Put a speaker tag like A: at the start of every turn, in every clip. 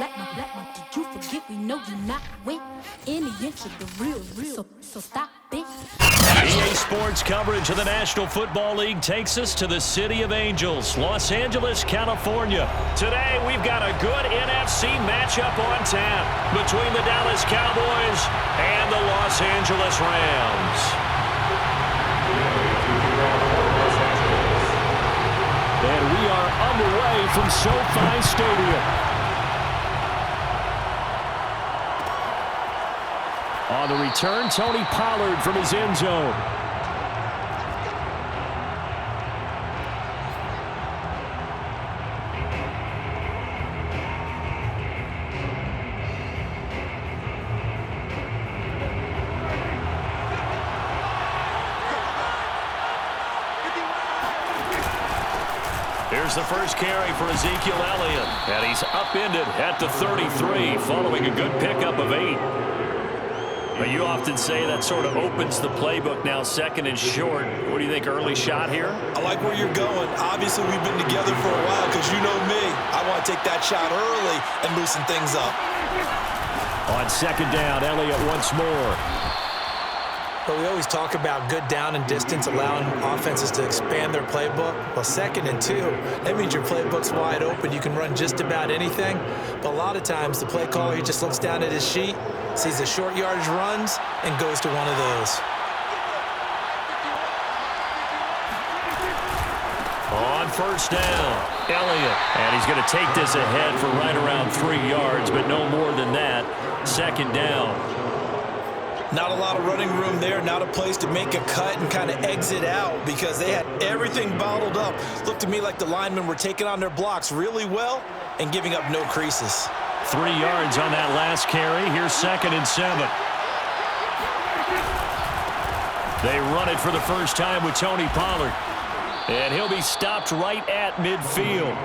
A: Did you forget we know you not win any inch of the real. So stop it.
B: EA Sports coverage of the National Football League takes us to the City of Angels, Los Angeles, California. Today, we've got a good NFC matchup on tap between the Dallas Cowboys and the Los Angeles Rams. And we are underway from SoFi Stadium. On the return, Tony Pollard from his end zone. Here's the first carry for Ezekiel Elliott. And he's upended at the 33 following a good pickup of 8. You often say that sort of opens the playbook now, second and short. What do you think, early shot here?
C: I like where you're going. Obviously, we've been together for a while because you know me. I want to take that shot early and loosen things up.
B: On second down, Elliott once more.
D: But we always talk about good down and distance, allowing offenses to expand their playbook. Well, second and 2, that means your playbook's wide open. You can run just about anything. But a lot of times, the play caller, he just looks down at his sheet, sees the short yardage runs, and goes to one of those.
B: On first down, Elliott. And he's going to take this ahead for right around 3 yards, but no more than that. Second down.
C: Not a lot of running room there, not a place to make a cut and kind of exit out because they had everything bottled up. Looked to me like the linemen were taking on their blocks really well and giving up no creases.
B: 3 yards on that last carry. Here's second and 7. They run it for the first time with Tony Pollard. And he'll be stopped right at midfield.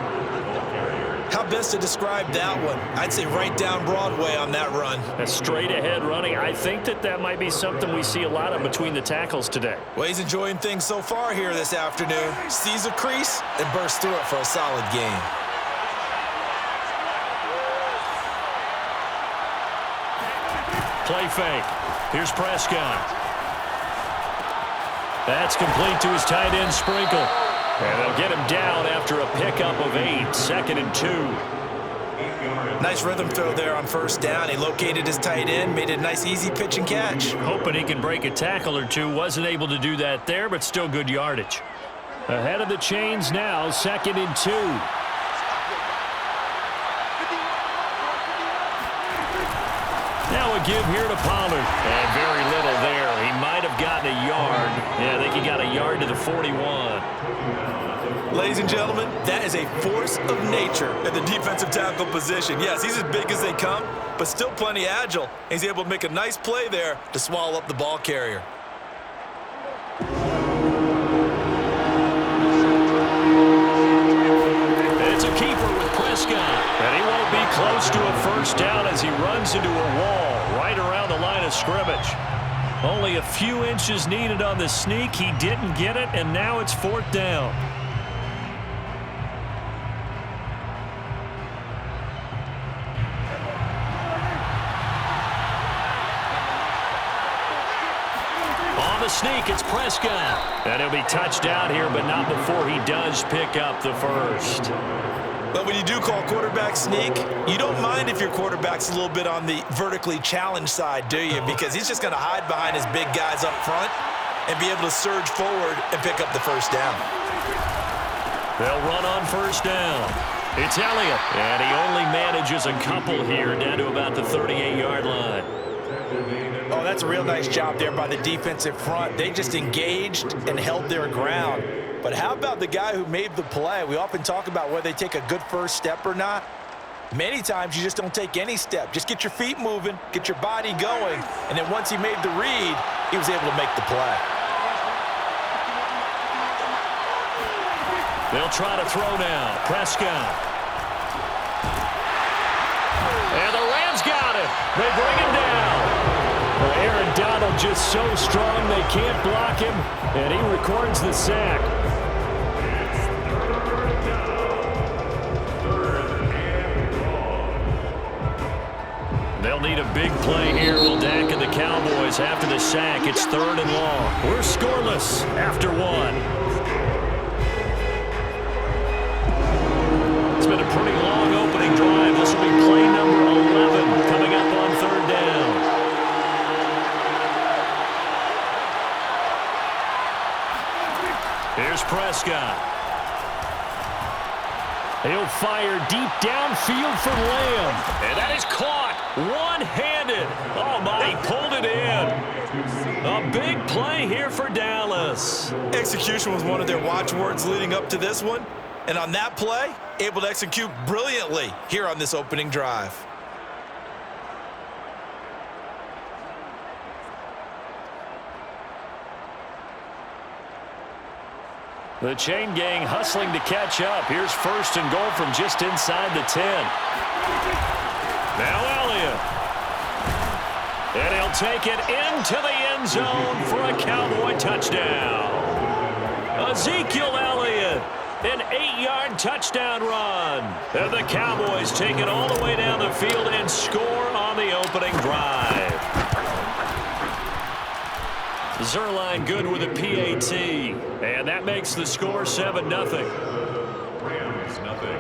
C: How best to describe that one? I'd say right down Broadway on that run.
B: A straight ahead running. I think that might be something we see a lot of between the tackles today.
C: Well, he's enjoying things so far here this afternoon. Sees a crease and bursts through it for a solid gain.
B: Play fake. Here's Prescott. That's complete to his tight end, Sprinkle. And they'll get him down after a pickup of 8, second and 2.
C: Nice rhythm throw there on first down. He located his tight end, made it a nice easy pitch and catch.
B: Hoping he can break a tackle or two. Wasn't able to do that there, but still good yardage. Ahead of the chains now, second and 2. Now a give here to Pollard. And very little there. He might have gotten a yard. Yeah, I think he got a yard to the 41.
C: Ladies and gentlemen, that is a force of nature at the defensive tackle position. Yes, he's as big as they come, but still plenty agile. He's able to make a nice play there to swallow up the ball carrier.
B: It's a keeper with Prescott. And he won't be close to a first down as he runs into a wall right around the line of scrimmage. Only a few inches needed on the sneak. He didn't get it, and now it's fourth down. On the sneak, it's Prescott. And he'll be touched down here, but not before he does pick up the first.
C: But when you do call quarterback sneak, you don't mind if your quarterback's a little bit on the vertically challenged side, do you? Because he's just going to hide behind his big guys up front and be able to surge forward and pick up the first down.
B: They'll run on first down. It's Elliott, and he only manages a couple here down to about the 38-yard line.
D: Oh, that's a real nice job there by the defensive front. They just engaged and held their ground. But how about the guy who made the play? We often talk about whether they take a good first step or not. Many times you just don't take any step. Just get your feet moving, get your body going, and then once he made the read, he was able to make the play.
B: They'll try to throw now. Prescott. And the Rams got him. They bring him down. Well, Aaron Donald just so strong they can't block him, and he records the sack. They'll need a big play here. Will Dak and the Cowboys after the sack. It's 3rd and long. We're scoreless after 1. It's been a pretty long opening drive. This will be play number 11 coming up on 3rd down. Here's Prescott. He'll fire deep downfield for Lamb. And that is caught one-handed. Oh, my, he pulled it in. A big play here for Dallas.
C: Execution was one of their watchwords leading up to this one. And on that play, able to execute brilliantly here on this opening drive.
B: The chain gang hustling to catch up. Here's 1st and goal from just inside the 10. Now Elliott. And he'll take it into the end zone for a Cowboy touchdown. Ezekiel Elliott, an 8-yard touchdown run. And the Cowboys take it all the way down the field and score on the opening drive. Zerline good with a PAT, and that makes the score 7-0.
E: Rams, nothing.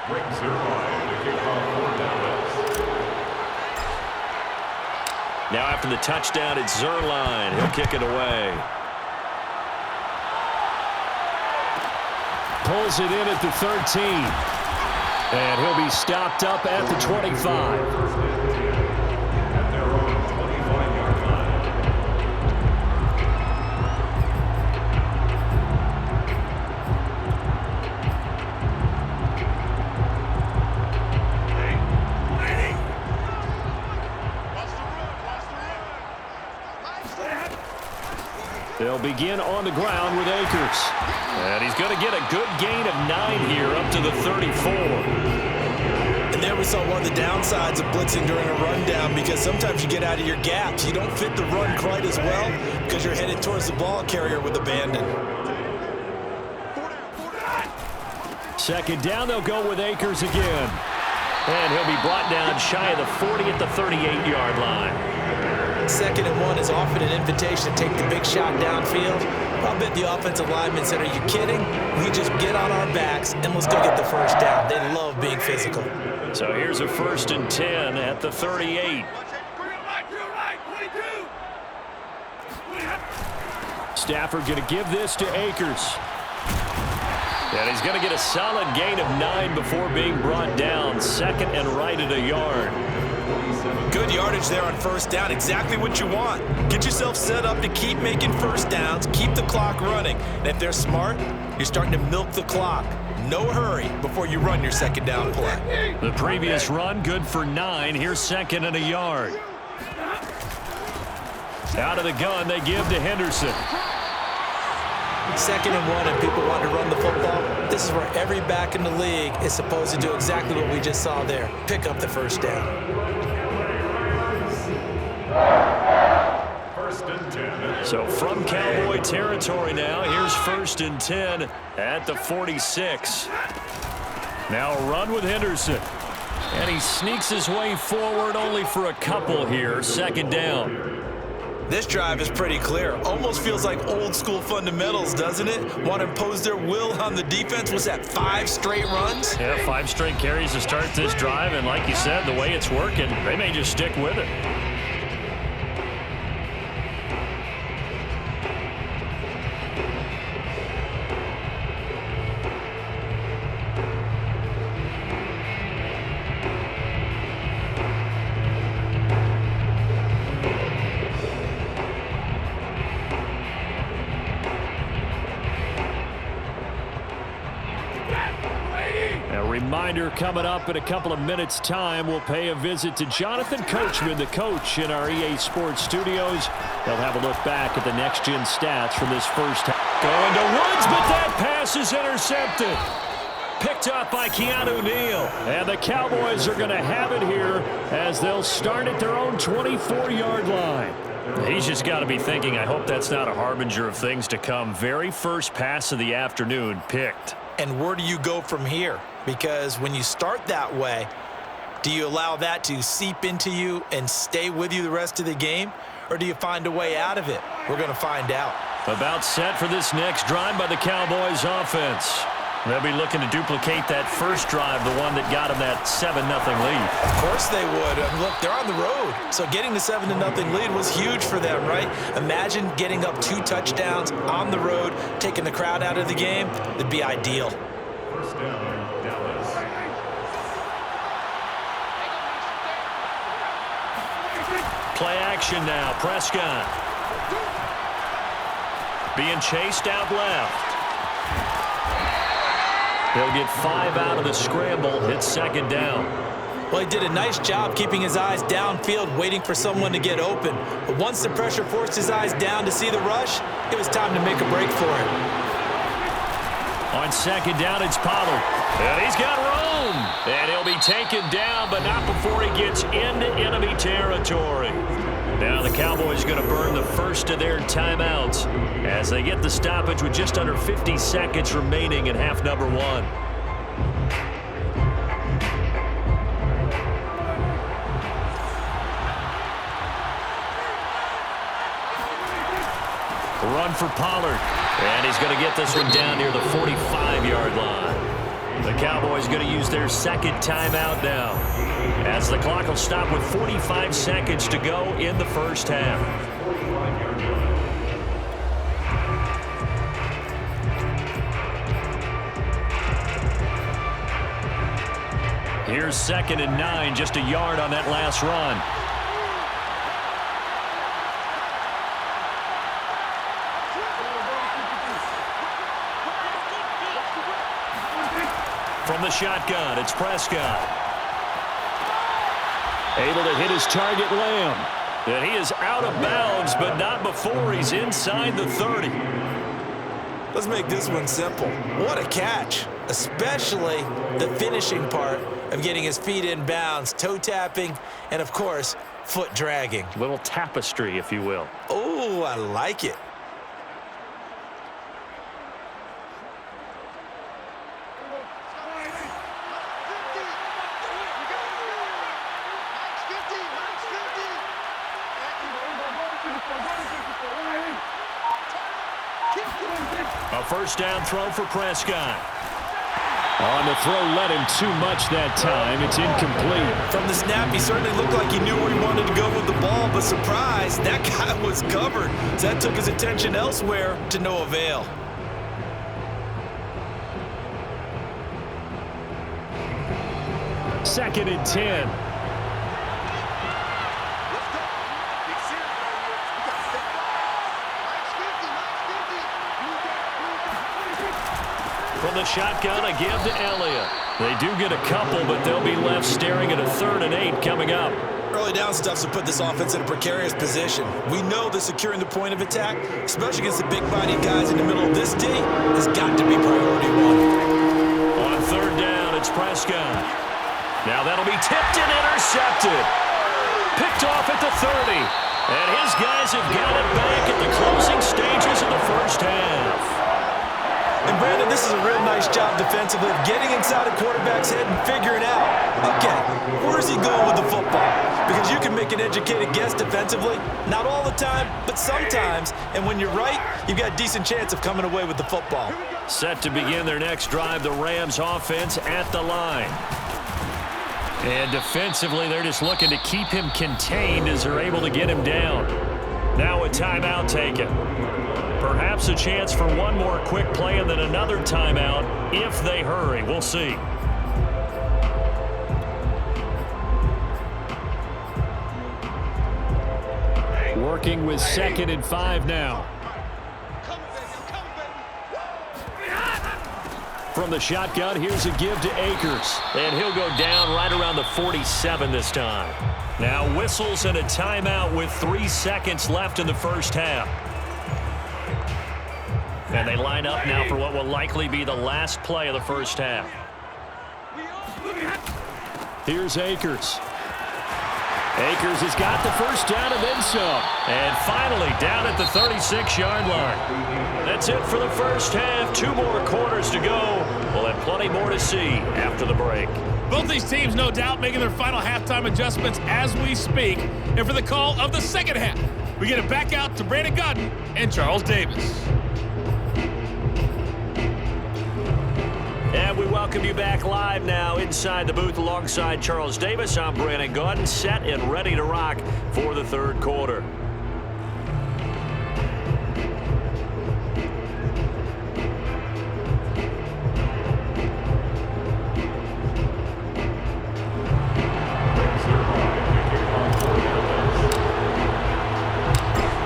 E: Brings Zerline to kick off for Dallas.
B: Now after the touchdown, it's Zerline. He'll kick it away. Pulls it in at the 13. And he'll be stopped up at the 25.
E: At their own 25-yard line.
B: They'll begin on the ground with Akers. And he's going to get a good gain of 9 here up to the 34.
C: And there we saw one of the downsides of blitzing during a rundown, because sometimes you get out of your gaps. You don't fit the run quite as well because you're headed towards the ball carrier with abandon.
B: 2nd down, they'll go with Akers again. And he'll be brought down shy of the 40 at the 38-yard line.
C: 2nd and 1 is often an invitation to take the big shot downfield. I bet the offensive lineman said, "Are you kidding? We just get on our backs and let's go get the 1st down." They love being physical.
B: So here's a 1st and 10 at the 38. Stafford going to give this to Akers. And he's going to get a solid gain of 9 before being brought down. 2nd and right at a yard.
C: Good yardage there on 1st down. Exactly what you want. Get yourself set up to keep making 1st downs, keep the clock running. And if they're smart, you're starting to milk the clock. No hurry before you run your 2nd down play.
B: The previous run good for 9. Here's 2nd and a yard. Out of the gun, they give to Henderson.
C: 2nd and 1 and people want to run the football. This is where every back in the league is supposed to do exactly what we just saw there. Pick up the 1st down.
E: 1st and 10.
B: So from Cowboy territory now, here's 1st and 10 at the 46. Now a run with Henderson. And he sneaks his way forward only for a couple here. 2nd down.
C: This drive is pretty clear. Almost feels like old school fundamentals, doesn't it? Want to impose their will on the defense. Was that 5 straight runs?
B: Yeah, 5 straight carries to start this drive. And like you said, the way it's working, they may just stick with it. Reminder coming up in a couple of minutes' time. We'll pay a visit to Jonathan Coachman, the coach in our EA Sports studios. They'll have a look back at the next-gen stats from this first half. Going to Woods, but that pass is intercepted. Picked up by Keanu Neal. And the Cowboys are going to have it here as they'll start at their own 24-yard line. He's just got to be thinking, I hope that's not a harbinger of things to come. Very first pass of the afternoon picked.
C: And where do you go from here? Because when you start that way, do you allow that to seep into you and stay with you the rest of the game? Or do you find a way out of it? We're going to find out.
B: About set for this next drive by the Cowboys offense. They'll be looking to duplicate that first drive, the one that got them that 7-0 lead.
C: Of course they would. Look, they're on the road. So getting the 7-0 lead was huge for them, right? Imagine getting up 2 touchdowns on the road, taking the crowd out of the game. It'd be ideal.
E: First down, Dallas.
B: Play action now. Prescott. Being chased out left. He'll get 5 out of the scramble. Hits second down.
C: Well, he did a nice job keeping his eyes downfield, waiting for someone to get open. But once the pressure forced his eyes down to see the rush, it was time to make a break for it.
B: On second down, it's Pollard. And he's got room. And he'll be taken down, but not before he gets into enemy territory. Now the Cowboys going to burn the first of their timeouts as they get the stoppage with just under 50 seconds remaining in half number 1. Run for Pollard. And he's going to get this one down near the 45-yard line. The Cowboys going to use their second timeout now, as the clock will stop with 45 seconds to go in the first half. Here's 2nd and 9, just a yard on that last run. From the shotgun, it's Prescott. Able to hit his target, Lamb. And he is out of bounds, but not before he's inside the 30.
C: Let's make this one simple. What a catch, especially the finishing part of getting his feet in bounds, toe tapping, and of course, foot dragging.
B: Little tapestry, if you will.
C: Oh, I like it.
B: A first down throw for Prescott. On the throw, led him too much that time. It's incomplete.
C: From the snap, he certainly looked like he knew where he wanted to go with the ball, but surprise, that guy was covered. So that took his attention elsewhere to no avail.
B: Second and 10. From the shotgun, a give to Elliott. They do get a couple, but they'll be left staring at a 3rd and 8 coming up.
C: Early down stuff's to put this offense in a precarious position. We know that securing the point of attack, especially against the big-bodied guys in the middle of this D, has got to be priority 1.
B: On 3rd down, it's Prescott. Now that'll be tipped and intercepted. Picked off at the 30. And his guys have got it back at the closing stages of the first half.
C: And Brandon, this is a real nice job defensively of getting inside a quarterback's head and figuring out, okay, where's he going with the football? Because you can make an educated guess defensively, not all the time, but sometimes. And when you're right, you've got a decent chance of coming away with the football.
B: Set to begin their next drive, the Rams offense at the line. And defensively, they're just looking to keep him contained as they're able to get him down. Now a timeout taken. Perhaps a chance for one more quick play and then another timeout if they hurry. We'll see. Working with 2nd and 5 now. From the shotgun, here's a give to Akers. And he'll go down right around the 47 this time. Now whistles and a timeout with 3 seconds left in the first half. And they line up now for what will likely be the last play of the first half. Here's Akers. Akers has got the first down and then some. And finally down at the 36-yard line. That's it for the first half. 2 more quarters to go. We'll have plenty more to see after the break.
F: Both these teams, no doubt, making their final halftime adjustments as we speak. And for the call of the second half, we get it back out to Brandon Godden and Charles Davis.
B: And we welcome you back live now inside the booth alongside Charles Davis. I'm Brandon Godden, set and ready to rock for the third quarter.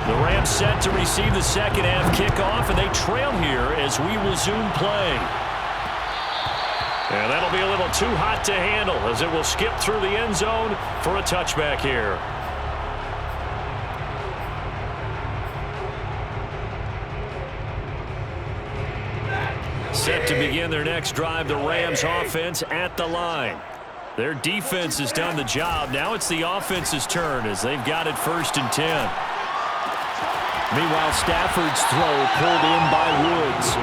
B: The Rams set to receive the second half kickoff, and they trail here as we resume play. And that'll be a little too hot to handle as it will skip through the end zone for a touchback here. Set to begin their next drive, the Rams offense at the line. Their defense has done the job. Now it's the offense's turn as they've got it 1st and 10. Meanwhile, Stafford's throw pulled in by Woods.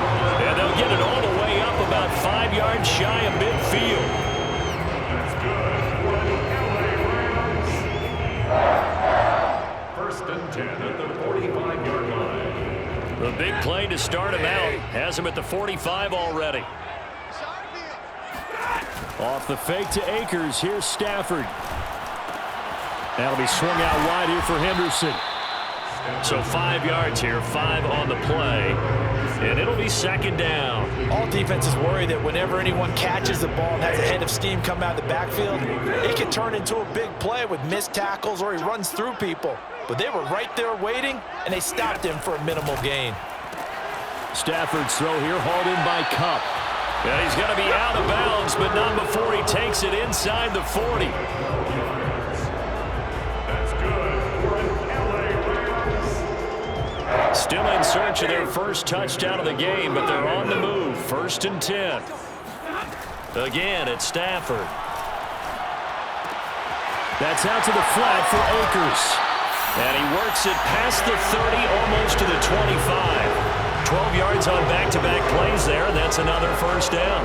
B: And they'll get it all the way up about 5 yards shy of midfield.
E: That's good. 1st and 10 at the 45-yard line.
B: The big play to start him out has him at the 45 already. Off the fake to Akers. Here's Stafford. That'll be swung out wide here for Henderson. So 5 yards here, 5 on the play, and it'll be 2nd down.
D: All defenses worry that whenever anyone catches the ball and has a head of steam come out of the backfield, it can turn into a big play with missed tackles or he runs through people. But they were right there waiting, and they stopped him for a minimal gain.
B: Stafford's throw here hauled in by Kupp. Yeah, he's going to be out of bounds, but not before he takes it inside the 40. Still in search of their first touchdown of the game, but they're on the move. 1st and 10. Again, it's Stafford. That's out to the flat for Akers. And he works it past the 30, almost to the 25. 12 yards on back-to-back plays there, and that's another 1st down.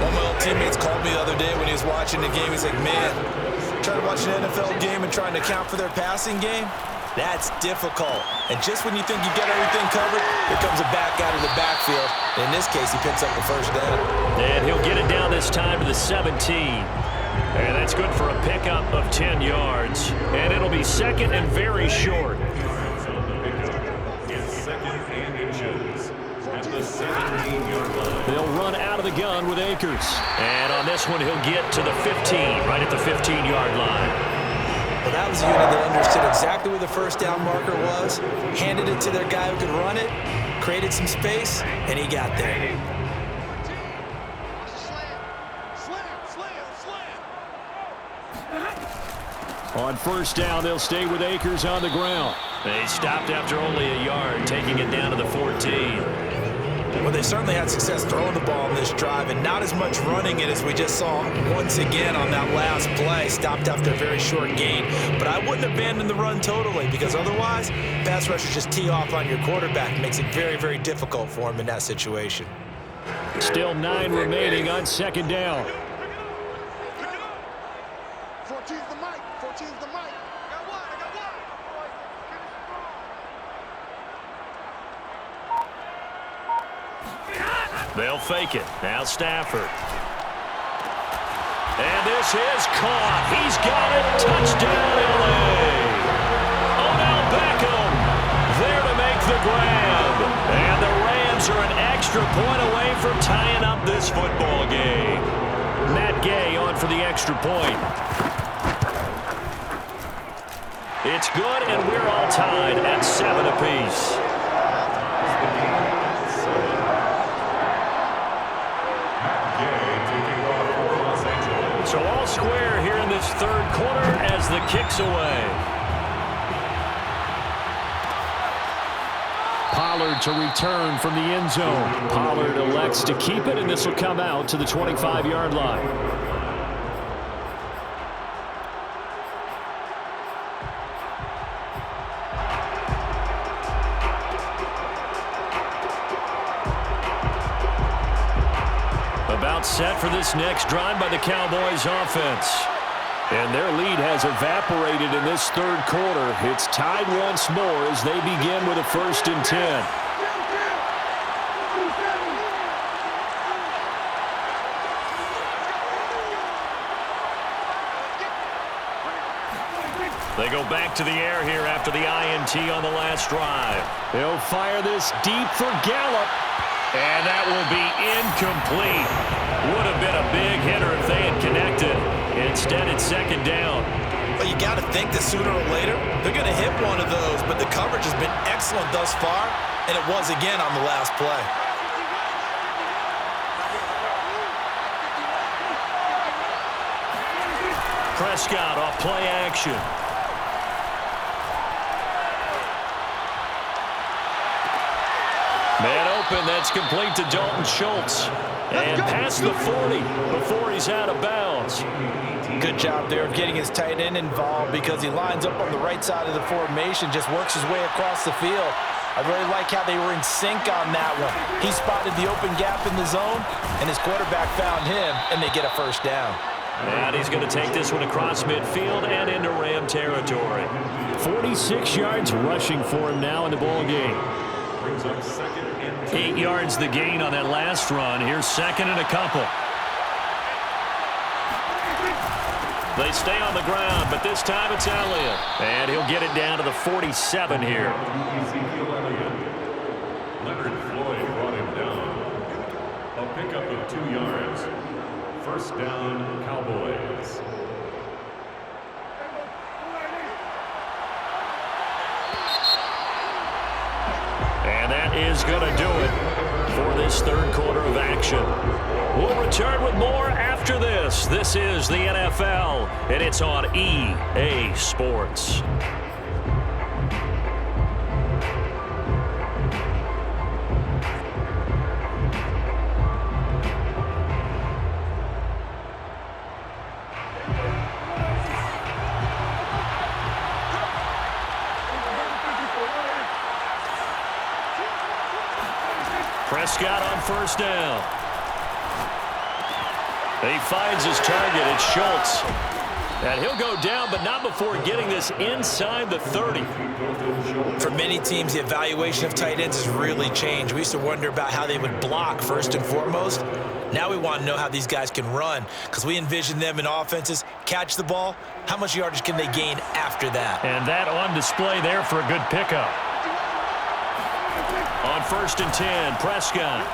C: One of my old teammates called me the other day when he was watching the game. He's like, man, trying to watch an NFL game and trying to account for their passing game? That's difficult. And just when you think you get everything covered, here comes a back out of the backfield. In this case, he picks up the 1st down.
B: And he'll get it down this time to the 17. And that's good for a pickup of 10 yards. And it'll be 2nd and very short. They'll run out of the gun with Akers. And on this one, he'll get to the 15, right at the 15-yard line.
C: Well, that was a unit that understood exactly where the 1st down marker was, handed it to their guy who could run it, created some space, and he got there.
B: On 1st down, they'll stay with Akers on the ground. They stopped after only a yard, taking it down to the 14.
C: Well, they certainly had success throwing the ball on this drive and not as much running it as we just saw once again on that last play. Stopped after a very short gain. But I wouldn't abandon the run totally because otherwise, pass rushers just tee off on your quarterback. It makes it very, very difficult for him in that situation.
B: Still 9 remaining on 2nd down.
G: 14's the mic. 14's the mic. I got one.
B: They'll fake it. Now Stafford. And this is caught. He's got it. Touchdown, LA. Odell Beckham there to make the grab. And the Rams are an extra point away from tying up this football game. Matt Gay on for the extra point. It's good, and we're all tied at 7 apiece. So all square here in this 3rd quarter as the kick's away. Pollard to return from the end zone. Pollard elects to keep it, and this will come out to the 25-yard line. gets set for this next drive by the Cowboys offense. And their lead has evaporated in this third quarter. It's tied once more as they begin with a 1st and 10. They go back to the air here after the INT on the last drive. They'll fire this deep for Gallup. And that will be incomplete. Would have been a big hitter if they had connected. Instead, it's 2nd down.
C: But you got to think that sooner or later, they're going to hit one of those. But the coverage has been excellent thus far, and it was again on the last play.
B: Prescott off play action. Man open, that's complete to Dalton Schultz. And past the 40 before he's out of bounds.
D: Good job there of getting his tight end involved because he lines up on the right side of the formation, just works his way across the field. I really like how they were in sync on that one. He spotted the open gap in the zone, and his quarterback found him, and they get a 1st down.
B: And he's going to take this one across midfield and into Ram territory. 46 yards rushing for him now in the ball game. 8 yards the gain on that last run. Here's 2nd and a couple. They stay on the ground, but this time it's Elliott. And he'll get it down to the 47 here.
E: Ezekiel Elliott. Leonard Floyd brought him down. A pickup of 2 yards. 1st down, Cowboys.
B: And that is going to do it for this third quarter of action. We'll return with more after this. This is the NFL, and it's on EA Sports. Prescott on 1st down. He finds his target. It's Schultz. And he'll go down, but not before getting this inside the 30.
C: For many teams, the evaluation of tight ends has really changed. We used to wonder about how they would block first and foremost. Now we want to know how these guys can run because we envision them in offenses, catch the ball, how much yardage can they gain after that?
B: And that on display there for a good pickup. On 1st and 10, Prescott.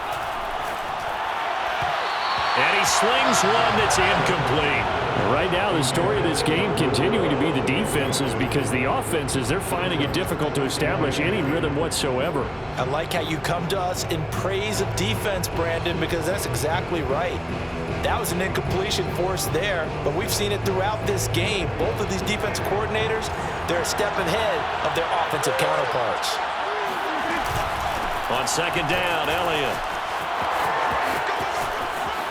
B: And he slings one that's incomplete.
H: Right now, the story of this game continuing to be the defenses because the offenses, they're finding it difficult to establish any rhythm whatsoever.
D: I like how you come to us in praise of defense, Brandon, because that's exactly right. That was an incompletion forced there, but we've seen it throughout this game. Both of these defense coordinators, they're a step ahead of their offensive counterparts.
B: On 2nd down, Elliott.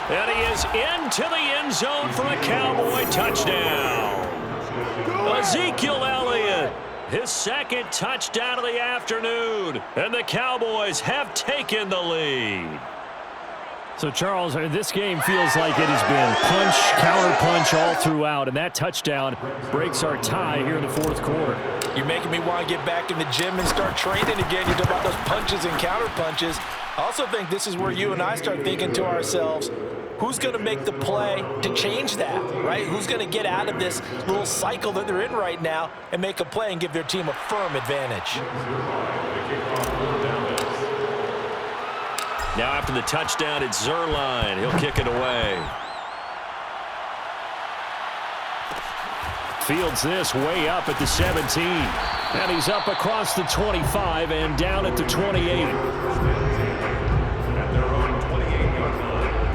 B: And he is into the end zone for a Cowboy touchdown. Ezekiel Elliott, his 2nd touchdown of the afternoon. And the Cowboys have taken the lead.
H: So, Charles, this game feels like it has been punch, counter-punch all throughout, and that touchdown breaks our tie here in the 4th quarter.
D: You're making me want to get back in the gym and start training again. You talk about those punches and counter-punches. I also think this is where you and I start thinking to ourselves, who's going to make the play to change that, right? Who's going to get out of this little cycle that they're in right now and make a play and give their team a firm advantage?
B: Now after the touchdown, it's Zerline. He'll kick it away.
H: Fields this way up at the 17. And he's up across the 25 and down at the 28.
E: At their own 28-yard line.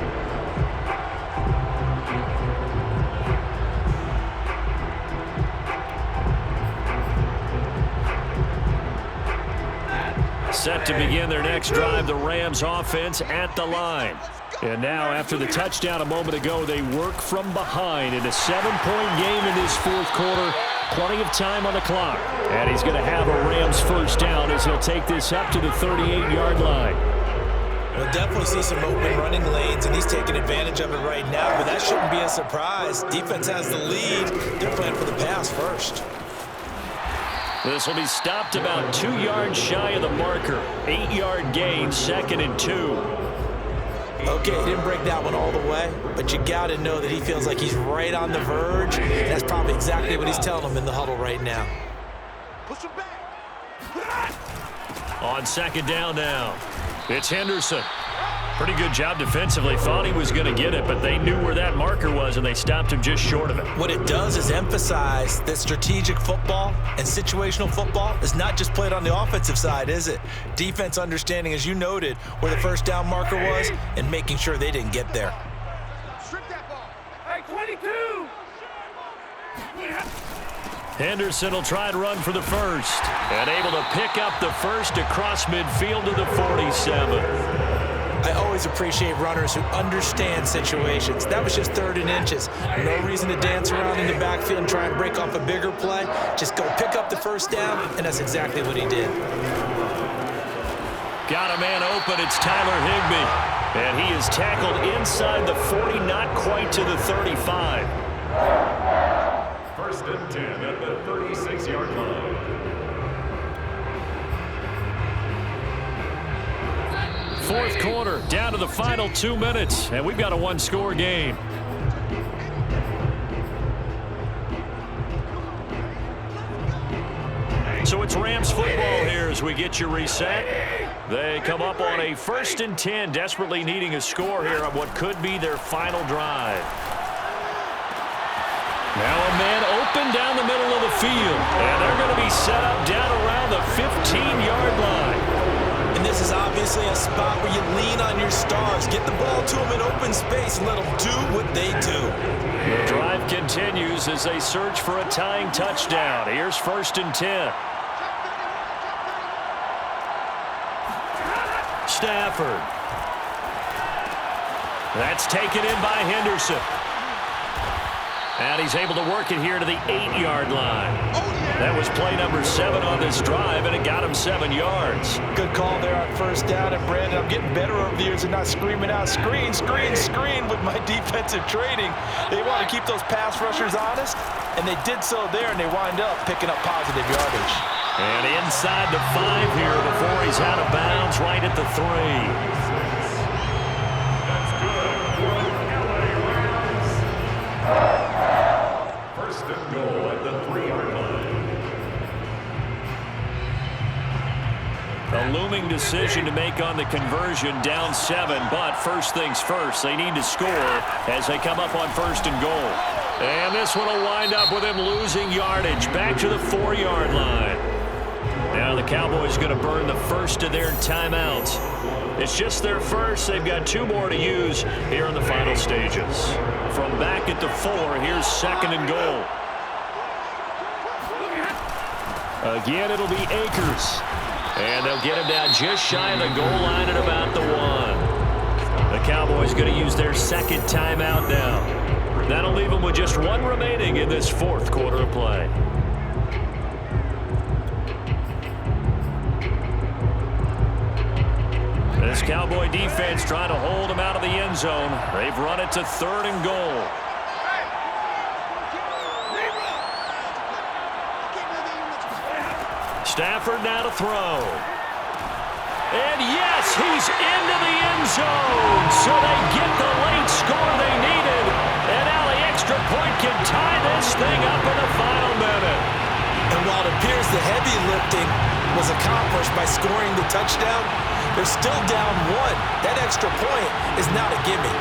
B: Set to begin their next drive, the Rams offense at the line.
H: And now, after the touchdown a moment ago, they work from behind in a 7-point game in this 4th quarter. Plenty of time on the clock. And he's going to have a Rams 1st down as he'll take this up to the 38-yard line.
C: We'll definitely see some open running lanes, and he's taking advantage of it right now, but that shouldn't be a surprise. Defense has the lead. They're playing for the pass first.
B: This will be stopped about 2 yards shy of the marker. 8-yard gain, 2nd and 2.
C: Okay, he didn't break that one all the way, but you got to know that he feels like he's right on the verge. That's probably exactly what he's telling them in the huddle right now.
G: Push him back.
B: On 2nd down now, it's Henderson. Pretty good job defensively. Thought he was going to get it, but they knew where that marker was, and they stopped him just short of it.
C: What it does is emphasize that strategic football and situational football is not just played on the offensive side, is it? Defense understanding, as you noted, where the first down marker was and making sure they didn't get there.
G: Strip that ball.
F: Hey, 22!
B: Henderson will try and run for the first, and able to pick up the first across midfield to the 47.
C: I always appreciate runners who understand situations. That was just 3rd and inches. No reason to dance around in the backfield and try and break off a bigger play. Just go pick up the first down, and that's exactly what he did.
B: Got a man open. It's Tyler Higbee. And he is tackled inside the 40, not quite to the 35.
E: 1st and 10 at the 36-yard line.
B: Fourth quarter, down to the final 2 minutes, and we've got a 1-score game. So it's Rams football here as we get you reset. They come up on a 1st and 10, desperately needing a score here on what could be their final drive. Now a man open down the middle of the field, and they're going to be set up down around the 15-yard line.
C: And this is obviously a spot where you lean on your stars. Get the ball to them in open space and let them do what they do.
B: The drive continues as they search for a tying touchdown. Here's 1st and 10. Stafford. That's taken in by Henderson. And he's able to work it here to the 8-yard line. That was play number 7 on this drive, and it got him 7 yards.
C: Good call there on 1st down. And Brandon, I'm getting better over the years and not screaming out, screen, screen, screen with my defensive training. They want to keep those pass rushers honest, and they did so there, and they wind up picking up positive yardage.
B: And inside the 5 here before he's out of bounds, right at the 3.
E: That's good. First and goal at the 3-yard line.
B: A looming decision to make on the conversion, down 7, but first things first, they need to score as they come up on 1st and goal. And this one will wind up with him losing yardage back to the 4-yard line. Now the Cowboys going to burn the first of their timeouts. It's just their first. They've got 2 more to use here in the final stages. From back at the 4, here's 2nd and goal. Again, it'll be Akers. And they'll get him down just shy of the goal line at about the 1. The Cowboys going to use their 2nd timeout now. That'll leave them with just 1 remaining in this 4th quarter of play. This Cowboy defense trying to hold him out of the end zone. They've run it to 3rd and goal. Stafford now to throw. And yes, he's into the end zone. So they get the late score they needed. And now the extra point can tie this thing up in the final minute.
C: And while it appears the heavy lifting was accomplished by scoring the touchdown, they're still down 1. That extra point is not a gimme.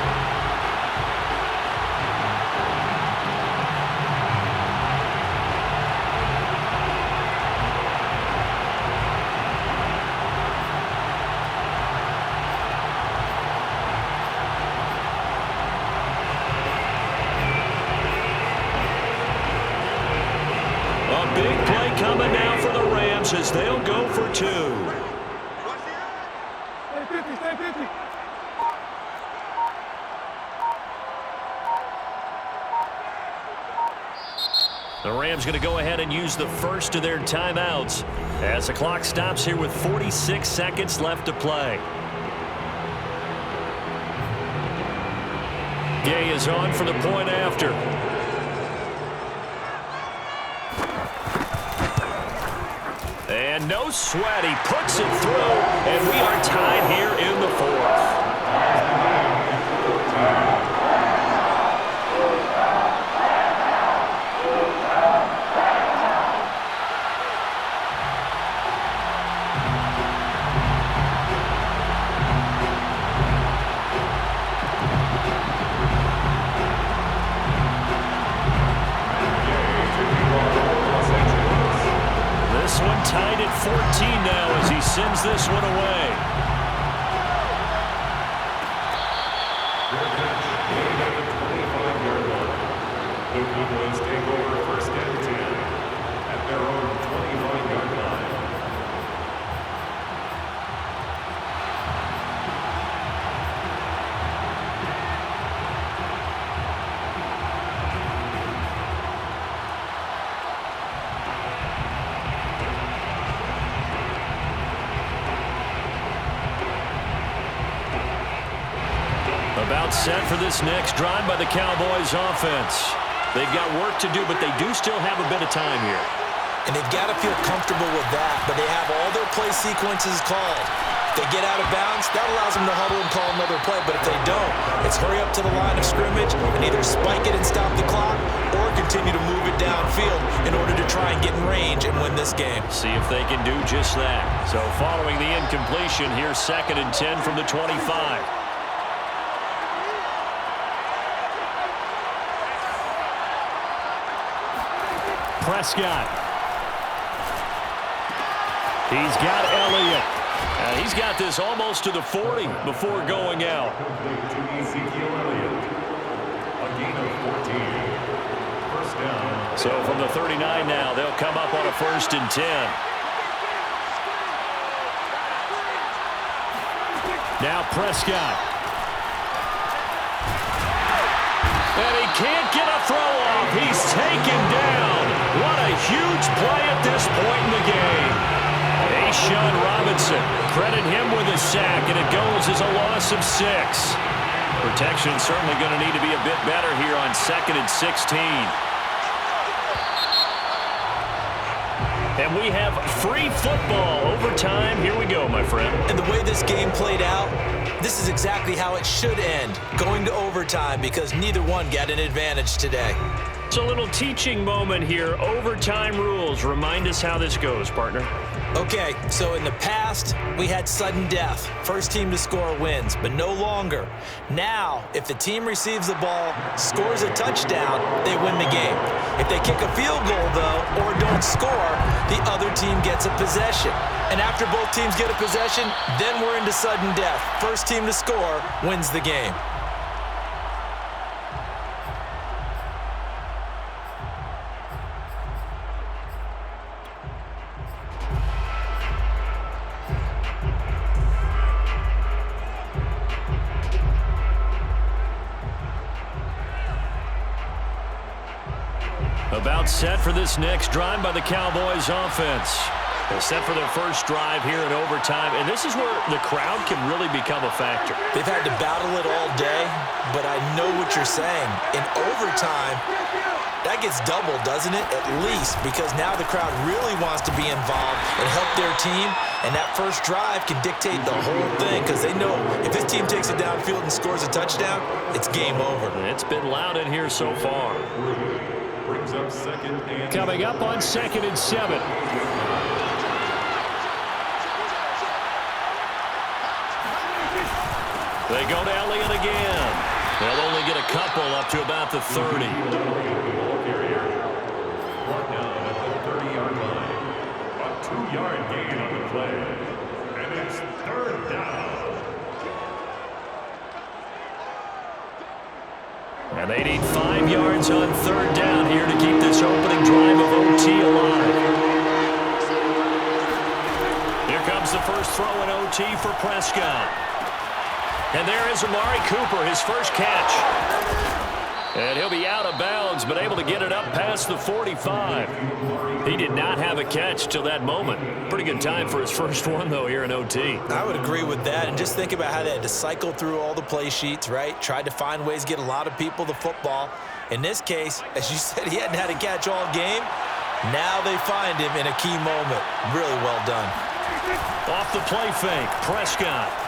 B: A big play coming now for the Rams as they'll go for 2. The Rams going to go ahead and use the first of their timeouts as the clock stops here with 46 seconds left to play. Gay is on for the point after. And no sweat. He puts it through, and we are tied here in the fourth. This one tied at 14 now as he sends this one away.
E: The Cowboys take over first and 10 at their own 25-yard line.
B: About set for this next drive by the Cowboys offense. They've got work to do, but they do still have a bit of time here.
D: And they've got to feel comfortable with that, but they have all their play sequences called. If they get out of bounds, that allows them to huddle and call another play, but if they don't, it's hurry up to the line of scrimmage and either spike it and stop the clock or continue to move it downfield in order to try and get in range and win this game.
B: See if they can do just that. So following the incompletion, here's 2nd and 10 from the 25.
H: Prescott. He's got Elliott.
B: He's got this almost to the 40 before going out.
E: To Ezekiel Elliott. A gain of 14. First down.
B: So from the 39 now, they'll come up on a 1st and 10.
H: Now Prescott.
B: And he can't get a throw off. He's taken down. What a huge play at this point in the game. Sean Robinson, credit him with a sack, and it goes as a loss of 6. Protection certainly going to need to be a bit better here on 2nd and 16. And we have free football overtime. Here we go, my friend.
D: And the way this game played out, this is exactly how it should end, going to overtime, because neither one got an advantage today.
B: It's a little teaching moment here. Overtime rules. Remind us how this goes, partner.
D: Okay, so in the past, we had sudden death. First team to score wins, but no longer. Now, if the team receives the ball, scores a touchdown, they win the game. If they kick a field goal, though, or don't score, the other team gets a possession. And after both teams get a possession, then we're into sudden death. First team to score wins the game.
B: About set for this next drive by the Cowboys offense. They're set for their first drive here in overtime, and this is where the crowd can really become a factor.
D: They've had to battle it all day, but I know what you're saying. In overtime, that gets doubled, doesn't it? At least, because now the crowd really wants to be involved and help their team, and that first drive can dictate the whole thing, because they know if this team takes it downfield and scores a touchdown, it's game over.
B: It's been loud in here so far.
E: Brings up 2nd and
H: Coming up on 2nd and 7.
B: They go to Elliott again. They'll only get a couple up to about the 30.
E: Brought down at the 30-yard line. A 2-yard gain on the play. And it's 3rd down.
B: And they need 5 yards on 3rd down here to keep this opening drive of OT alive. Here comes the first throw in OT for Prescott. And there is Amari Cooper, his first catch. And he'll be out of bounds, but able to get it up past the 45. He did not have a catch till that moment. Pretty good time for his first one, though, here in OT.
D: I would agree with that. And just think about how they had to cycle through all the play sheets, right? Tried to find ways to get a lot of people the football. In this case, as you said, he hadn't had a catch all game. Now they find him in a key moment. Really well done.
B: Off the play fake, Prescott.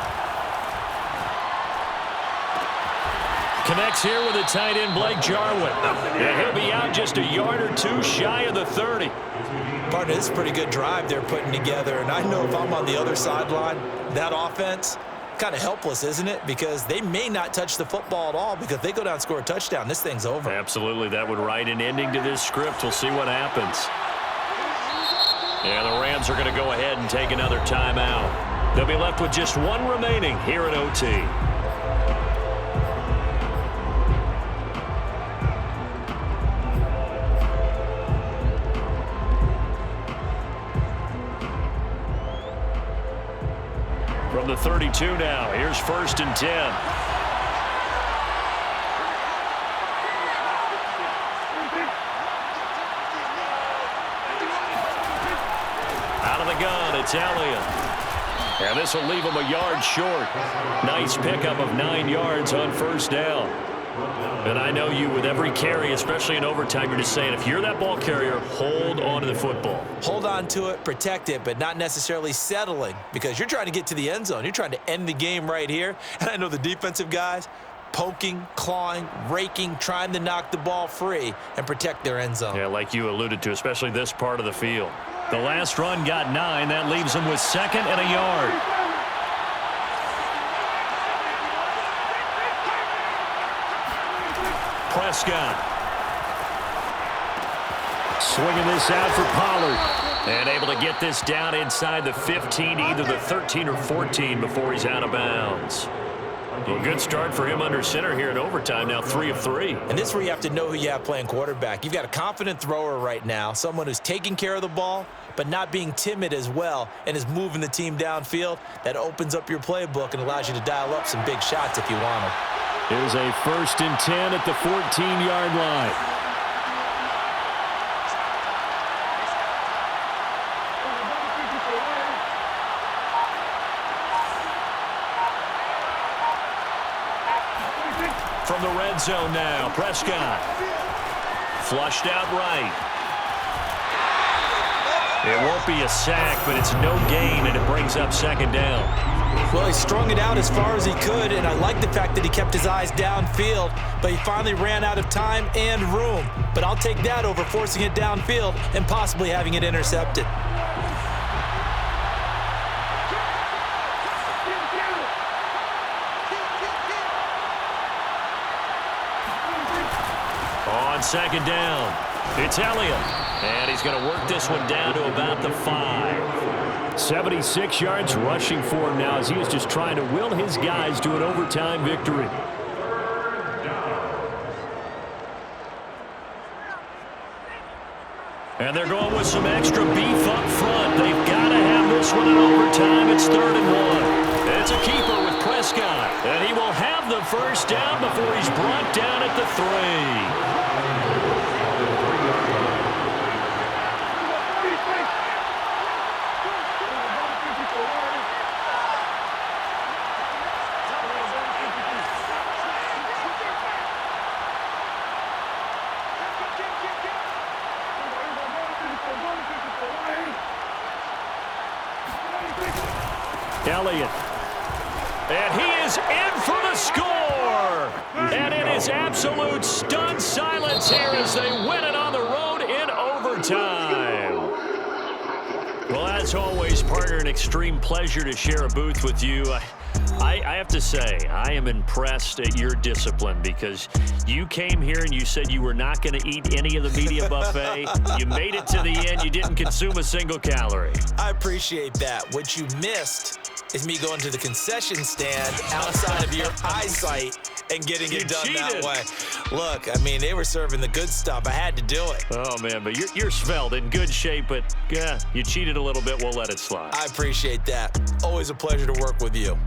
B: Connects here with a tight end, Blake Jarwin. And he'll be out just a yard or two shy of the 30.
D: Partner, this is a pretty good drive they're putting together. And I know if I'm on the other sideline, that offense, kind of helpless, isn't it? Because they may not touch the football at all, because if they go down and score a touchdown, this thing's over.
B: Absolutely. That would write an ending to this script. We'll see what happens. Yeah, the Rams are going to go ahead and take another timeout. They'll be left with just one remaining here at OT. From the 32 now, here's 1st and 10. Out of the gun, it's Elliott. And this will leave him a yard short. Nice pickup of 9 yards on 1st down. And I know you, with every carry, especially in overtime, you're just saying, if you're that ball carrier, hold on to the football.
D: Hold on to it, protect it, but not necessarily settling, because you're trying to get to the end zone. You're trying to end the game right here. And I know the defensive guys poking, clawing, raking, trying to knock the ball free and protect their end zone.
B: Yeah, like you alluded to, especially this part of the field. The last run got 9. That leaves them with 2nd and a yard. Prescott. Swinging this out for Pollard. And able to get this down inside the 15, either the 13 or 14 before he's out of bounds. Well, good start for him under center here in overtime, now 3 of 3.
D: And this is where you have to know who you have playing quarterback. You've got a confident thrower right now, someone who's taking care of the ball, but not being timid as well, and is moving the team downfield. That opens up your playbook and allows you to dial up some big shots if you want them.
H: Here's a 1st and 10 at the 14-yard line.
B: From the red zone now, Prescott. Flushed out right. It won't be a sack, but it's no gain, and it brings up 2nd down.
D: Well, he strung it out as far as he could, and I like the fact that he kept his eyes downfield, but he finally ran out of time and room. But I'll take that over forcing it downfield and possibly having it intercepted.
B: On 2nd down, it's Elliott. And he's going to work this one down to about the 5.
H: 76 yards rushing for him now as he is just trying to will his guys to an overtime victory.
B: And they're going with some extra beef up front. They've got to have this one in overtime. It's 3rd and 1. It's a keeper with Prescott. And he will have the 1st down before he's brought down at the 3. Elliott. And he is in for the score. And it is absolute stunned silence here as they win it on the road in overtime. Well, as always, partner, an extreme pleasure to share a booth with you. I have to say, I am impressed at your discipline, because you came here and you said you were not going to eat any of the media buffet. You made it to the end. You didn't consume a single calorie.
D: I appreciate that. What you missed is me going to the concession stand outside of your eyesight and getting it done that way. Look, I mean, they were serving the good stuff. I had to do it.
B: Oh, man, but you're svelte, in good shape, but yeah, you cheated a little bit. We'll let it slide.
D: I appreciate that. Always a pleasure to work with you.